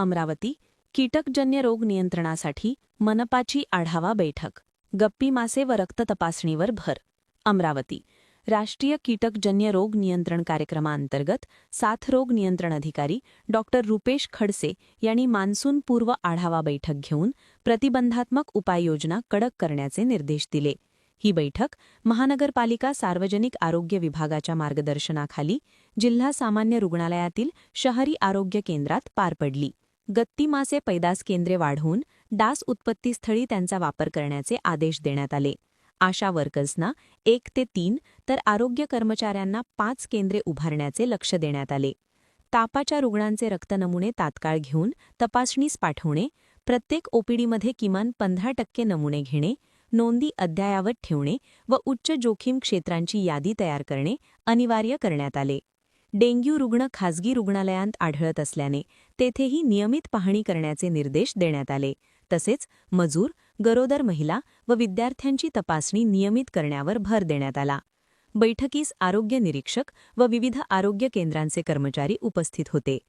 अमरावती कीटकजन्य रोग नियंत्रणासाठी मनपाची आढावा बैठक. गप्पी मासे व रक्त तपासणीवर भर. अमरावती राष्ट्रीय कीटकजन्य रोग नियंत्रण कार्यक्रमांतर्गत साथरोग नियंत्रण अधिकारी डॉ. रुपेश खडसे यांनी मान्सूनपूर्व आढावा बैठक घेऊन प्रतिबंधात्मक उपाययोजना कडक करण्याचे निर्देश दिले. ही बैठक महानगरपालिका सार्वजनिक आरोग्य विभागाच्या मार्गदर्शनाखाली जिल्हा सामान्य रुग्णालयातील शहरी आरोग्य केंद्रात पार पडली. गप्पी मासे पैदास केंद्रे वाढवून डास उत्पत्तीस्थळी त्यांचा वापर करण्याचे आदेश देण्यात आले. आशा वर्कर्सना 1 ते 3 तर आरोग्य कर्मचाऱ्यांना 5 केंद्रे उभारण्याचे लक्ष देण्यात आले. तापाच्या रुग्णांचे रक्तनमुने तात्काळ घेऊन तपासणीस पाठवणे, प्रत्येक ओपीडीमध्ये किमान 15% नमुने घेणे, नोंदी अद्ययावत ठेवणे व उच्च जोखीम क्षेत्रांची यादी तयार करणे अनिवार्य करण्यात आले. डेंग्यू रुग्ण खासगी रुग्णालयांत आढळत असल्याने तेथेही नियमित पाहणी करण्याचे निर्देश देण्यात आले. तसेच मजूर, गरोदर महिला व विद्यार्थ्यांची तपासणी नियमित करण्यावर भर देण्यात आला. बैठकीस आरोग्य निरीक्षक व विविध आरोग्य केंद्रांचे कर्मचारी उपस्थित होते.